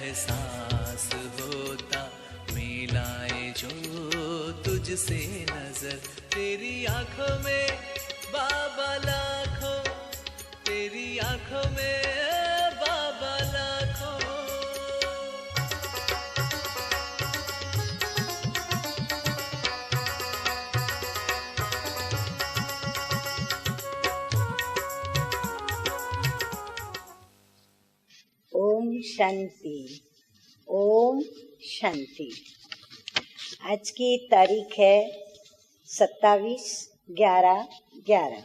एहसास होता, मिलाए जो तुझसे नजर। तेरी आंखों में बाबा लाखों, तेरी आंखों में बाबा लाखों। ओम शांति, ओम शांति। आज की तारीख है 27/11/11।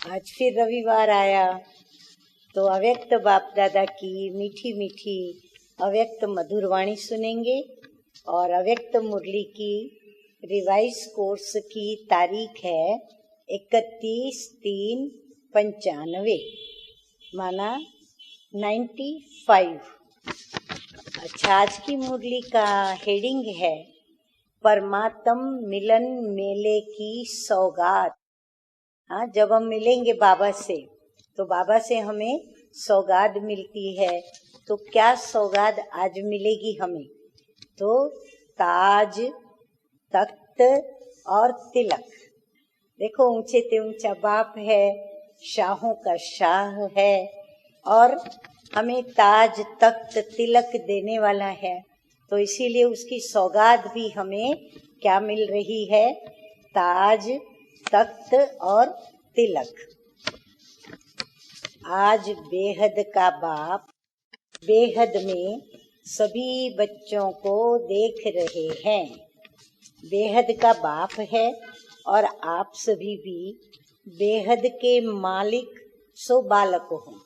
आज फिर रविवार आया तो अव्यक्त बाप दादा की मीठी मीठी अव्यक्त मधुर वाणी सुनेंगे। और अव्यक्त मुरली की रिवाइज कोर्स की तारीख है 31/3/95 माना 95। अच्छा, आज की मुरली का हेडिंग है परमात्म मिलन मेले की सौगात। हाँ, जब हम मिलेंगे बाबा से तो बाबा से हमें सौगात मिलती है। तो क्या सौगात आज मिलेगी हमें? तो ताज, तख्त और तिलक। देखो, ऊंचे से ऊंचा बाप है, शाहों का शाह है और हमें ताज, तख्त, तिलक देने वाला है। तो इसीलिए उसकी सौगात भी हमें क्या मिल रही है? ताज, तख्त और तिलक। आज बेहद का बाप बेहद में सभी बच्चों को देख रहे हैं। बेहद का बाप है और आप सभी भी बेहद के मालिक सो बालक हो।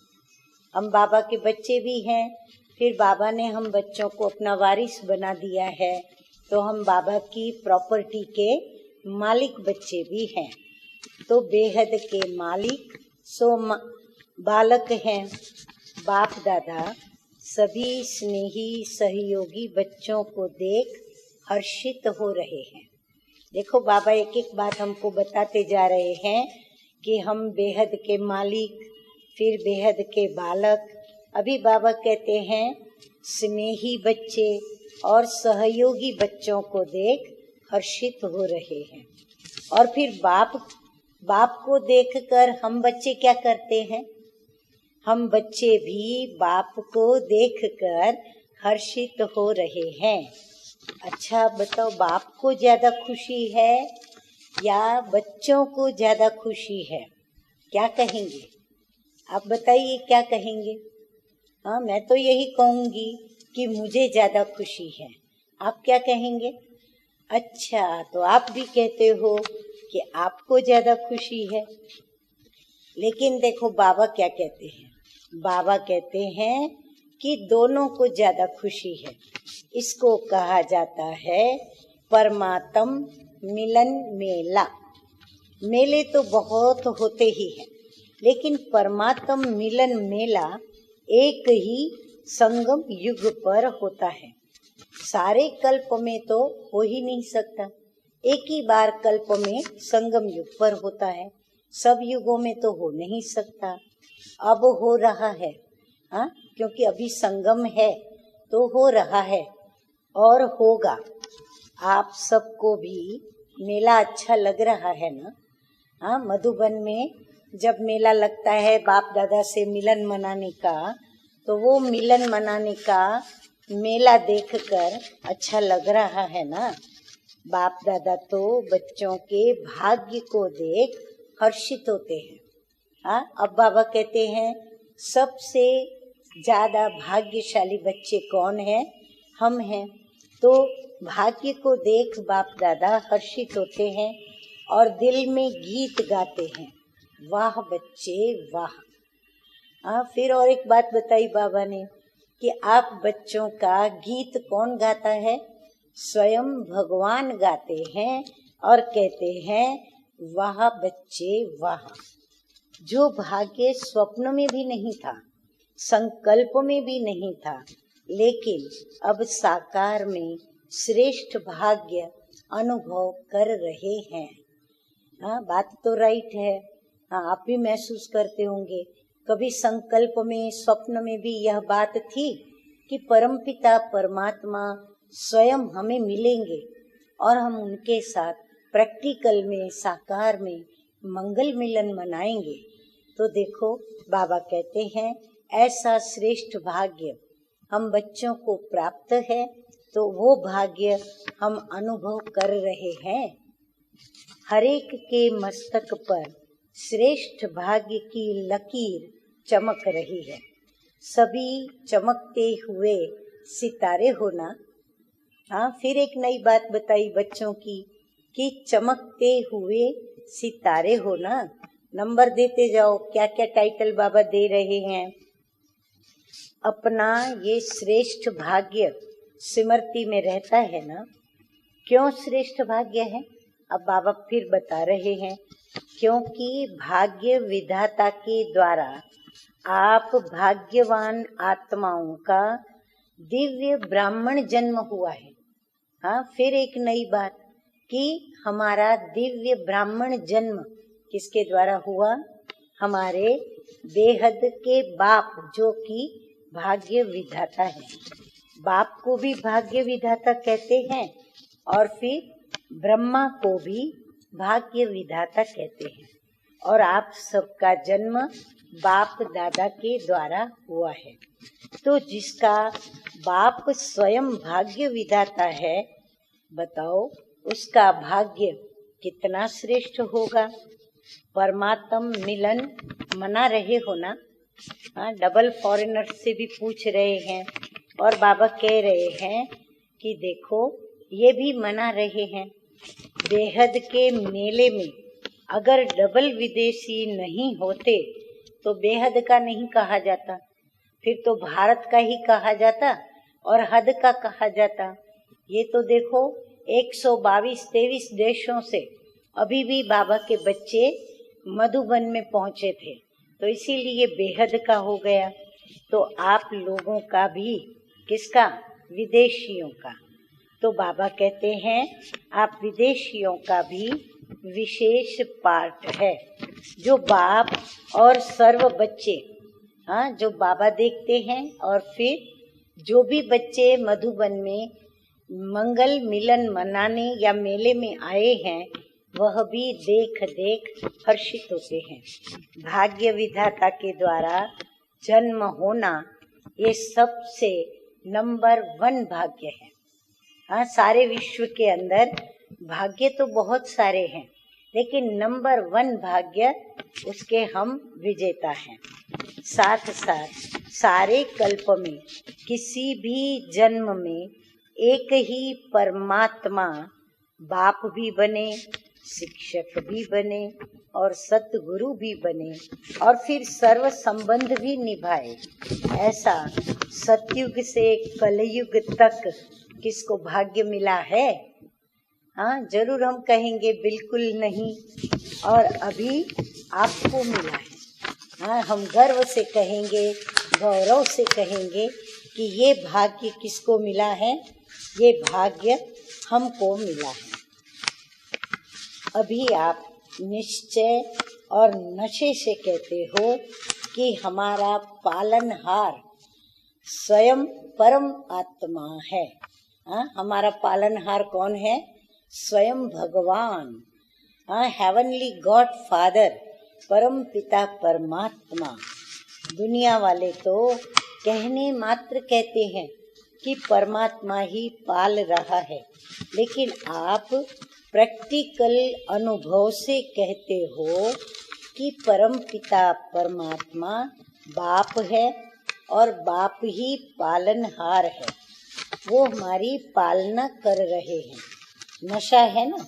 हम बाबा के बच्चे भी हैं, फिर बाबा ने हम बच्चों को अपना वारिस बना दिया है, तो हम बाबा की प्रॉपर्टी के मालिक बच्चे भी हैं। तो बेहद के मालिक सो बालक हैं। बाप दादा सभी स्नेही सहयोगी बच्चों को देख हर्षित हो रहे हैं। देखो, बाबा एक एक बात हमको बताते जा रहे हैं कि हम बेहद के मालिक, फिर बेहद के बालक। अभी बाबा कहते हैं स्नेही बच्चे और सहयोगी बच्चों को देख हर्षित हो रहे हैं। और फिर बाप को देखकर हम बच्चे क्या करते हैं? हम बच्चे भी बाप को देखकर हर्षित हो रहे हैं। अच्छा बताओ, बाप को ज्यादा खुशी है या बच्चों को ज्यादा खुशी है? क्या कहेंगे आप? बताइए, क्या कहेंगे? हाँ, मैं तो यही कहूंगी कि मुझे ज्यादा खुशी है। आप क्या कहेंगे? अच्छा, तो आप भी कहते हो कि आपको ज्यादा खुशी है। लेकिन देखो, बाबा क्या कहते हैं? बाबा कहते हैं कि दोनों को ज्यादा खुशी है। इसको कहा जाता है परमात्म मिलन मेला। मेले तो बहुत होते ही हैं, लेकिन परमात्म मिलन मेला एक ही संगम युग पर होता है। सारे कल्प में तो हो ही नहीं सकता। एक ही बार कल्प में संगम युग पर होता है, सब युगों में तो हो नहीं सकता। अब हो रहा है, हाँ, क्योंकि अभी संगम है तो हो रहा है और होगा। आप सबको भी मेला अच्छा लग रहा है ना? हाँ, मधुबन में जब मेला लगता है बाप दादा से मिलन मनाने का, तो वो मिलन मनाने का मेला देखकर अच्छा लग रहा है ना? बाप दादा तो बच्चों के भाग्य को देख हर्षित होते हैं। हाँ, अब बाबा कहते हैं सबसे ज्यादा भाग्यशाली बच्चे कौन है? हम हैं। तो भाग्य को देख बाप दादा हर्षित होते हैं और दिल में गीत गाते हैं, वाह बच्चे वाह। हाँ, फिर और एक बात बताई बाबा ने कि आप बच्चों का गीत कौन गाता है? स्वयं भगवान गाते हैं और कहते हैं वाह बच्चे वाह। जो भाग्य स्वप्न में भी नहीं था, संकल्प में भी नहीं था, लेकिन अब साकार में श्रेष्ठ भाग्य अनुभव कर रहे हैं। हाँ, बात तो राइट है। हाँ, आप भी महसूस करते होंगे। कभी संकल्प में, स्वप्न में भी यह बात थी कि परमपिता परमात्मा स्वयं हमें मिलेंगे और हम उनके साथ प्रैक्टिकल में, साकार में मंगल मिलन मनाएंगे। तो देखो बाबा कहते हैं ऐसा श्रेष्ठ भाग्य हम बच्चों को प्राप्त है, तो वो भाग्य हम अनुभव कर रहे हैं। हरेक के मस्तक पर श्रेष्ठ भाग्य की लकीर चमक रही है। सभी चमकते हुए सितारे होना। हाँ, फिर एक नई बात बताई बच्चों की कि चमकते हुए सितारे होना। नंबर देते जाओ, क्या क्या टाइटल बाबा दे रहे हैं। अपना ये श्रेष्ठ भाग्य स्मृति में रहता है ना। क्यों श्रेष्ठ भाग्य है, अब बाबा फिर बता रहे हैं। क्योंकि भाग्य विधाता के द्वारा आप भाग्यवान आत्माओं का दिव्य ब्राह्मण जन्म हुआ है। हाँ, फिर एक नई बात कि हमारा दिव्य ब्राह्मण जन्म किसके द्वारा हुआ, हमारे बेहद के बाप जो कि भाग्य विधाता है। बाप को भी भाग्य विधाता कहते हैं और फिर ब्रह्मा को भी भाग्य विधाता कहते हैं। और आप सबका जन्म बाप दादा के द्वारा हुआ है। तो जिसका बाप स्वयं भाग्य विधाता है, बताओ उसका भाग्य कितना श्रेष्ठ होगा। परमात्म मिलन मना रहे हो ना। हाँ, डबल फॉरेनर से भी पूछ रहे हैं और बाबा कह रहे हैं कि देखो ये भी मना रहे हैं। बेहद के मेले में अगर डबल विदेशी नहीं होते तो बेहद का नहीं कहा जाता, फिर तो भारत का ही कहा जाता और हद का कहा जाता। ये तो देखो 122-23 देशों से अभी भी बाबा के बच्चे मधुबन में पहुंचे थे, तो इसीलिए बेहद का हो गया। तो आप लोगों का भी किसका, विदेशियों का। तो बाबा कहते हैं आप विदेशियों का भी विशेष पार्ट है। जो बाप और सर्व बच्चे, हाँ, जो बाबा देखते हैं और फिर जो भी बच्चे मधुबन में मंगल मिलन मनाने या मेले में आए हैं, वह भी देख देख हर्षित होते हैं। भाग्य विधाता के द्वारा जन्म होना ये सबसे नंबर 1 भाग्य है। हाँ, सारे विश्व के अंदर भाग्य तो बहुत सारे हैं, लेकिन नंबर 1 भाग्य उसके हम विजेता हैं। साथ साथ सारे कल्प में किसी भी जन्म में एक ही परमात्मा बाप भी बने, शिक्षक भी बने और सतगुरु भी बने और फिर सर्व संबंध भी निभाए। ऐसा सतयुग से कलयुग तक किसको भाग्य मिला है? हाँ, जरूर हम कहेंगे बिल्कुल नहीं, और अभी आपको मिला है। हाँ, हम गर्व से कहेंगे, गौरव से कहेंगे कि ये भाग्य किसको मिला है, ये भाग्य हमको मिला है। अभी आप निश्चय और नशे से कहते हो कि हमारा पालनहार स्वयं परम आत्मा है। हाँ, हमारा पालनहार कौन है? स्वयं भगवान। हाँ, हेवनली गॉड फादर, परम पिता परमात्मा। दुनिया वाले तो कहने मात्र कहते हैं कि परमात्मा ही पाल रहा है, लेकिन आप प्रैक्टिकल अनुभव से कहते हो कि परम पिता परमात्मा बाप है और बाप ही पालनहार है। वो हमारी पालना कर रहे हैं। नशा है ना,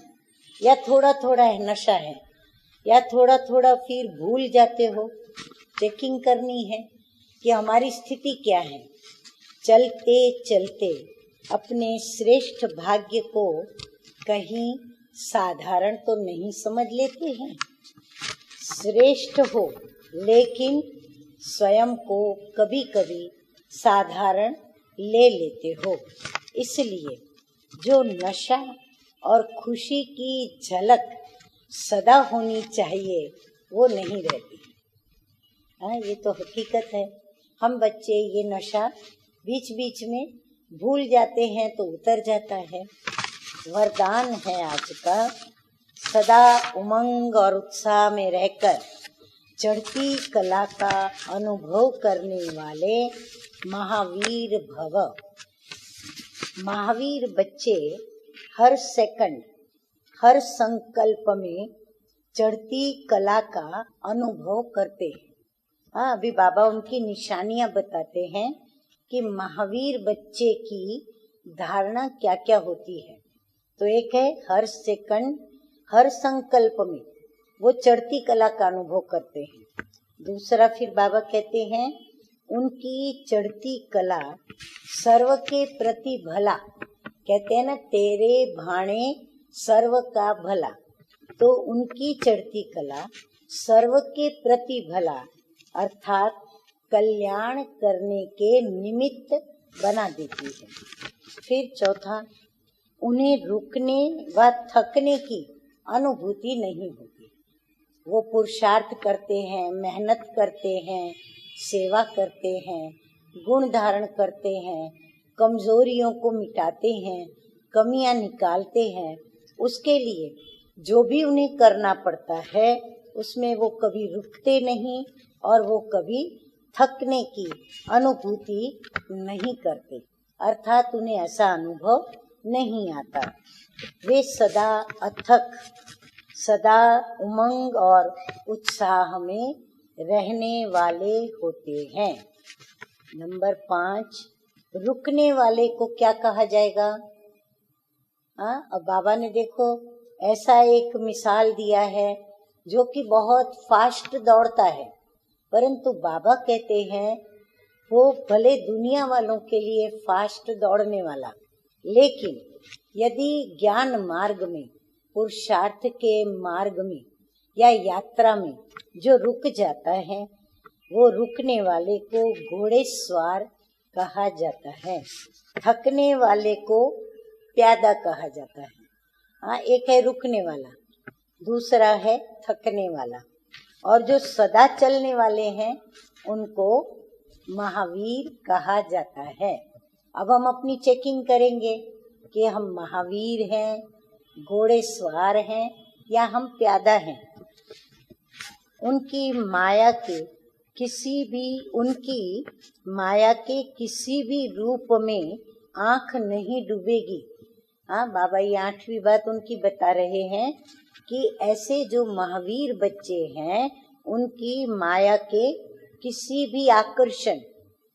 या थोड़ा थोड़ा है नशा है, या थोड़ा थोड़ा फिर भूल जाते हो। चेकिंग करनी है कि हमारी स्थिति क्या है। चलते चलते अपने श्रेष्ठ भाग्य को कहीं साधारण तो नहीं समझ लेते हैं। श्रेष्ठ हो, लेकिन स्वयं को कभी कभी साधारण ले लेते हो। इसलिए जो नशा और खुशी की झलक सदा होनी चाहिए वो नहीं रहती। हाँ, ये तो हकीकत है। हम बच्चे ये नशा बीच बीच में भूल जाते हैं तो उतर जाता है। वरदान है आज का, सदा उमंग और उत्साह में रहकर चढ़ती कला का अनुभव करने वाले महावीर भव। महावीर बच्चे हर सेकंड, हर संकल्प में चढ़ती कला का अनुभव करते हैं। हाँ, अभी बाबा उनकी निशानियां बताते हैं कि महावीर बच्चे की धारणा क्या क्या होती है। तो एक है हर सेकंड, हर संकल्प में वो चढ़ती कला का अनुभव करते हैं। दूसरा फिर बाबा कहते हैं उनकी चढ़ती कला सर्व के प्रति भला। कहते हैं ना, तेरे भाणे सर्व का भला। तो उनकी चढ़ती कला सर्व के प्रति भला अर्थात कल्याण करने के निमित्त बना देती है। फिर चौथा, उन्हें रुकने व थकने की अनुभूति नहीं होती। वो पुरुषार्थ करते हैं, मेहनत करते हैं, सेवा करते हैं, गुण धारण करते हैं, कमजोरियों को मिटाते हैं, कमियां निकालते हैं। उसके लिए जो भी उन्हें करना पड़ता है उसमें वो कभी रुकते नहीं और वो कभी थकने की अनुभूति नहीं करते, अर्थात उन्हें ऐसा अनुभव नहीं आता। वे सदा अथक, सदा उमंग और उत्साह में रहने वाले होते हैं। नंबर 5, रुकने वाले को क्या कहा जाएगा? अब बाबा ने देखो ऐसा एक मिसाल दिया है जो कि बहुत फास्ट दौड़ता है, परंतु बाबा कहते हैं वो भले दुनिया वालों के लिए फास्ट दौड़ने वाला, लेकिन यदि ज्ञान मार्ग में, पुरुषार्थ के मार्ग में या यात्रा में जो रुक जाता है, वो रुकने वाले को घोड़े सवार कहा जाता है, थकने वाले को प्यादा कहा जाता है। हाँ, एक है रुकने वाला, दूसरा है थकने वाला, और जो सदा चलने वाले हैं उनको महावीर कहा जाता है। अब हम अपनी चेकिंग करेंगे कि हम महावीर हैं, घोड़े सवार हैं या हम प्यादा हैं। उनकी माया के किसी भी रूप में आंख नहीं डूबेगी। हाँ, बाबा ये 8वीं बात उनकी बता रहे हैं कि ऐसे जो महावीर बच्चे हैं उनकी माया के किसी भी आकर्षण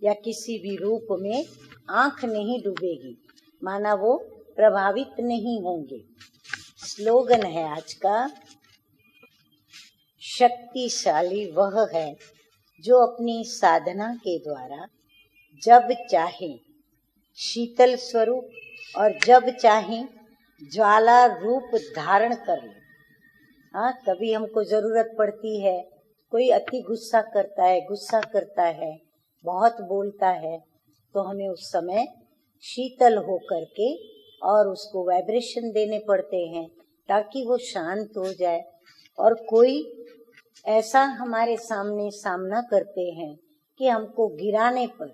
या किसी भी रूप में आंख नहीं डूबेगी, माना वो प्रभावित नहीं होंगे। स्लोगन है आज का, शक्तिशाली वह है जो अपनी साधना के द्वारा जब चाहे शीतल स्वरूप और जब चाहे ज्वाला रूप धारण कर ले। हाँ, कभी हमको जरूरत पड़ती है, कोई अति गुस्सा करता है, बहुत बोलता है, तो हमें उस समय शीतल हो करके और उसको वाइब्रेशन देने पड़ते हैं ताकि वो शांत हो जाए। और कोई ऐसा हमारे सामने सामना करते हैं कि हमको गिराने पर,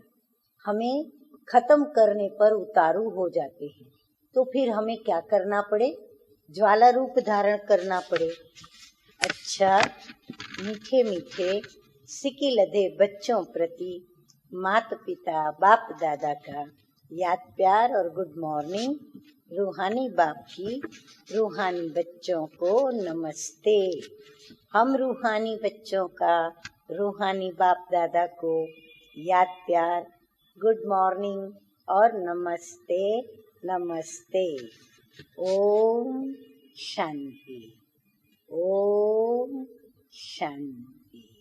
हमें खत्म करने पर उतारू हो जाते हैं, तो फिर हमें क्या करना पड़े? ज्वाला रूप धारण करना पड़े। अच्छा, मीठे मीठे सिकी लधे बच्चों प्रति माता पिता बाप दादा का याद प्यार और गुड मॉर्निंग। रूहानी बाप की रूहानी बच्चों को नमस्ते। हम रूहानी बच्चों का रूहानी बाप दादा को याद प्यार, गुड मॉर्निंग और नमस्ते नमस्ते। ओम शांति, ओम शांति।